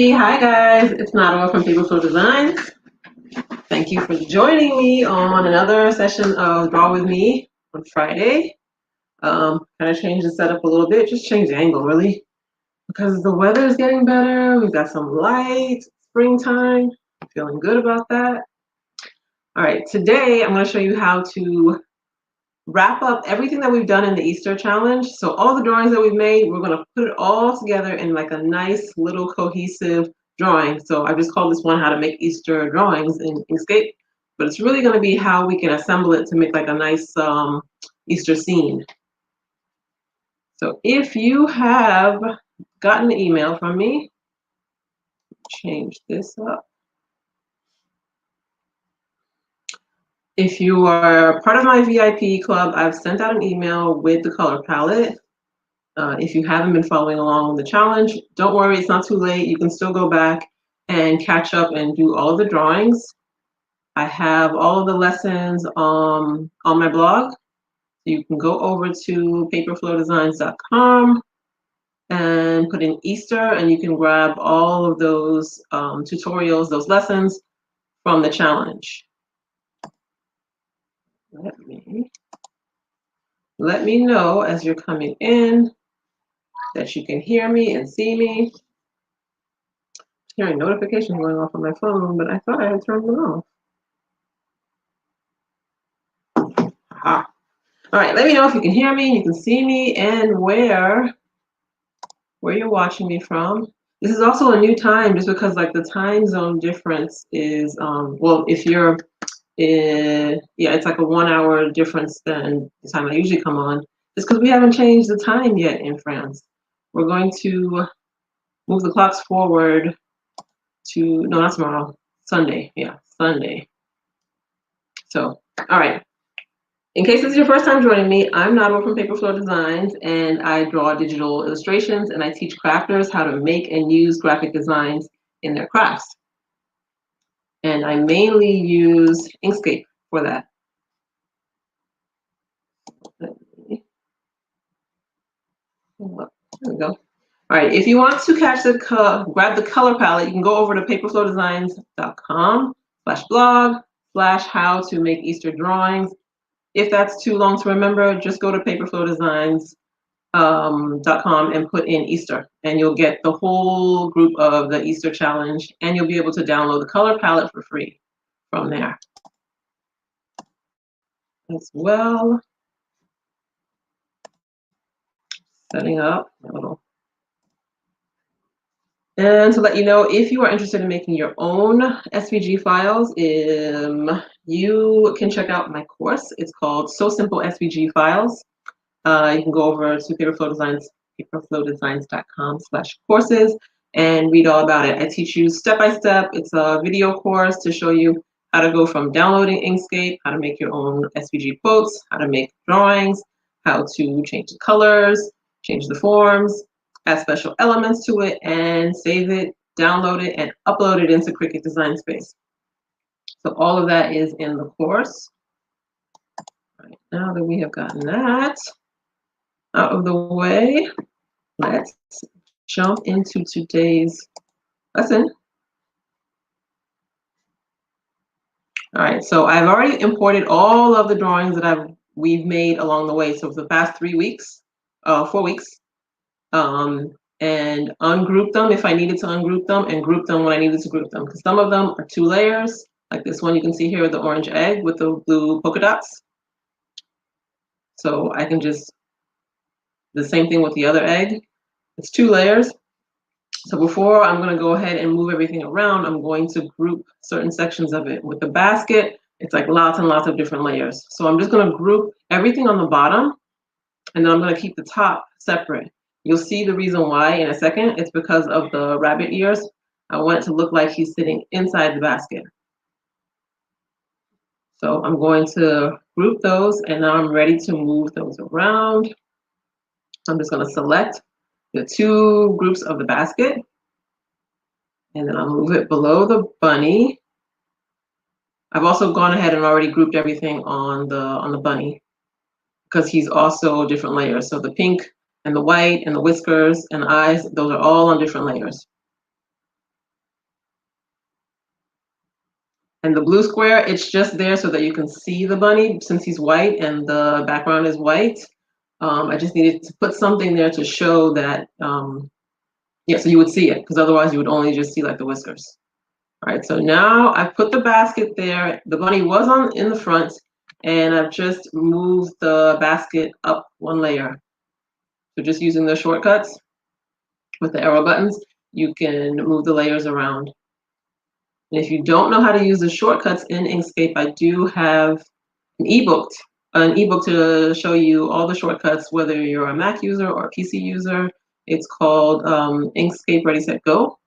everybody. Hi guys, it's Nadawa from Paper Flow Designs. Thank you for joining me on another session of Draw With Me on Friday. Kind of change the setup a little bit, just change the angle really, because the weather is getting better. We've got some light, springtime. I'm feeling good about that. All right, today I'm going to show you how to wrap up everything that we've done in the Easter challenge. So all the drawings that we've made, we're going to put it all together in like a nice little cohesive drawing. So I just called this one how to make Easter drawings in Inkscape, but it's really going to be how we can assemble it to make like a nice Easter scene. So if you have gotten an email from me, change this up. If you are part of my VIP club, I've sent out an email with the color palette. If you haven't been following along the challenge, don't worry, it's not too late. You can still go back and catch up and do all of the drawings. I have all of the lessons on my blog. You can go over to paperflowdesigns.com and put in Easter, and you can grab all of those tutorials, those lessons from the challenge. Let me know as you're coming in that you can hear me and see me. Hearing notifications going off on my phone, but I thought I had turned them off. Ah. All right, let me know if you can hear me, you can see me, and where you're watching me from. This is also a new time just because like the time zone difference is, well, if you're yeah, it's like a 1 hour difference than the time I usually come on. It's because we haven't changed the time yet in France. We're going to move the clocks forward to, no, not tomorrow, Sunday. Yeah, Sunday. So, all right. In case this is your first time joining me, I'm Nadawa from Paper Flow Designs, and I draw digital illustrations, and I teach crafters how to make and use graphic designs in their crafts. And I mainly use Inkscape for that. There we go. All right, if you want to catch the grab the color palette, you can go over to paperflowdesigns.com/blog/how to make Easter drawings. If that's too long to remember, just go to paperflowdesigns.com and put in Easter, and you'll get the whole group of the Easter challenge, and you'll be able to download the color palette for free from there as well. Setting up a little. And to let you know, if you are interested in making your own SVG files, you can check out my course. It's called So Simple SVG Files. You can go over to paperflowdesigns.com/courses and read all about it. I teach you step by step. It's a video course to show you how to go from downloading Inkscape, how to make your own SVG quotes, how to make drawings, how to change the colors, change the forms, add special elements to it, and save it, download it, and upload it into Cricut Design Space. So all of that is in the course. All right, now that we have gotten that out of the way, let's jump into today's lesson. All right, so I've already imported all of the drawings that we've made along the way. So for the past 4 weeks, and ungrouped them if I needed to ungroup them, and group them when I needed to group them. Because some of them are 2 layers, like this one you can see here with the orange egg with the blue polka dots. So I can just, the same thing with the other egg. It's 2 layers. So before I'm going to go ahead and move everything around, I'm going to group certain sections of it. With the basket, it's like lots and lots of different layers. So I'm just going to group everything on the bottom, and then I'm going to keep the top separate. You'll see the reason why in a second. It's because of the rabbit ears. I want it to look like he's sitting inside the basket. So I'm going to group those, and now I'm ready to move those around. I'm just going to select the 2 groups of the basket, and then I'll move it below the bunny. I've also gone ahead and already grouped everything on the bunny because he's also different layers. So the pink and the white and the whiskers and the eyes, those are all on different layers. And the blue square, it's just there so that you can see the bunny since he's white and the background is white. I just needed to put something there to show that, yeah, so you would see it, because otherwise you would only just see like the whiskers. All right, so now I've put the basket there. The bunny was in the front, and I've just moved the basket up one layer. So just using the shortcuts with the arrow buttons, you can move the layers around. And if you don't know how to use the shortcuts in Inkscape, I do have an ebook to show you all the shortcuts, whether you're a Mac user or a PC user. It's called Inkscape Ready Set Go.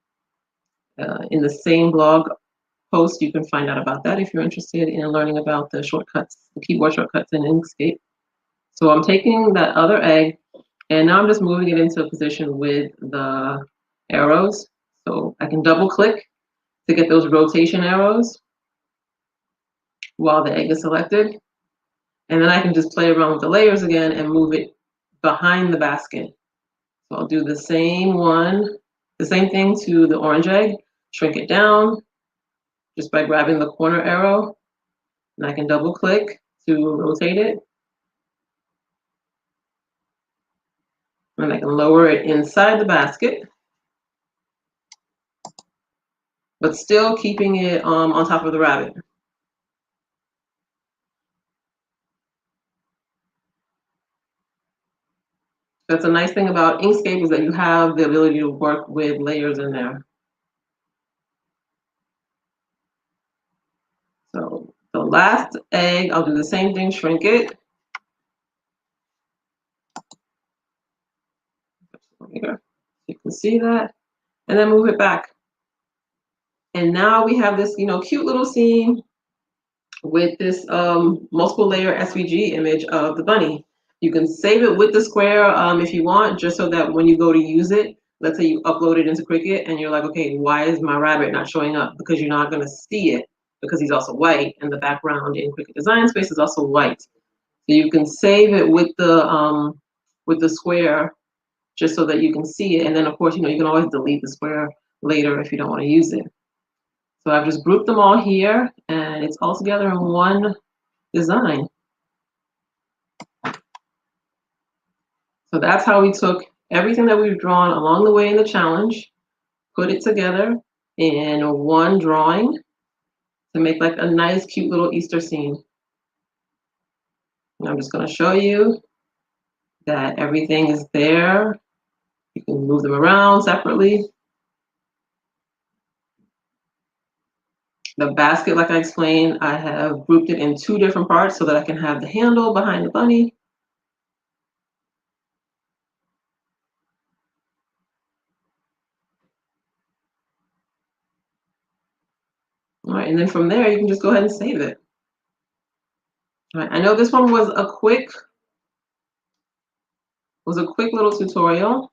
In the same blog post, you can find out about that if you're interested in learning about the shortcuts, the keyboard shortcuts in Inkscape. So I'm taking that other egg, and now I'm just moving it into a position with the arrows. So I can double click to get those rotation arrows while the egg is selected. And then I can just play around with the layers again and move it behind the basket. So I'll do the same thing to the orange egg, shrink it down just by grabbing the corner arrow. And I can double click to rotate it. And I can lower it inside the basket, but still keeping it on top of the rabbit. That's a nice thing about Inkscape, is that you have the ability to work with layers in there. So the last egg, I'll do the same thing, shrink it. Here, you can see that, and then move it back. And now we have this, cute little scene with this multiple layer SVG image of the bunny. You can save it with the square if you want, just so that when you go to use it, let's say you upload it into Cricut and you're like, okay, why is my rabbit not showing up? Because you're not going to see it, because he's also white, and the background in Cricut Design Space is also white. So you can save it with the square, just so that you can see it. And then of course, you can always delete the square later if you don't want to use it. So I've just grouped them all here, and it's all together in one design. So that's how we took everything that we've drawn along the way in the challenge, put it together in one drawing to make like a nice, cute little Easter scene. And I'm just going to show you that everything is there. You can move them around separately. The basket, like I explained, I have grouped it in two different parts so that I can have the handle behind the bunny. All right, and then from there, you can just go ahead and save it. All right, I know this one was a quick little tutorial.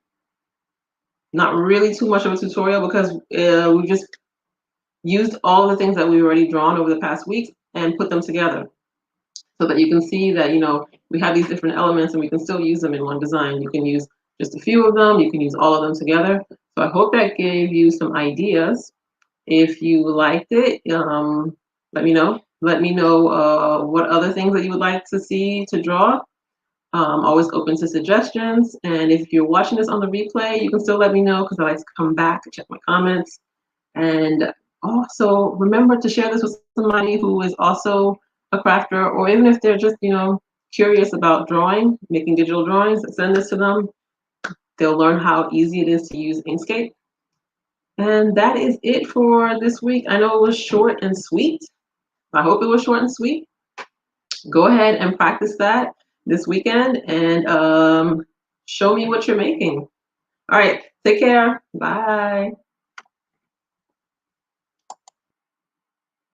Not really too much of a tutorial, because we just used all the things that we've already drawn over the past week and put them together so that you can see that, we have these different elements and we can still use them in one design. You can use just a few of them, you can use all of them together. So I hope that gave you some ideas. If you liked it, let me know. Let me know what other things that you would like to see to draw. Always open to suggestions. And if you're watching this on the replay, you can still let me know, because I like to come back and check my comments. And also remember to share this with somebody who is also a crafter, or even if they're just, curious about drawing, making digital drawings, send this to them. They'll learn how easy it is to use Inkscape. And that is it for this week. I know it was short and sweet. I hope it was short and sweet. Go ahead and practice that this weekend and show me what you're making. All right, take care. Bye.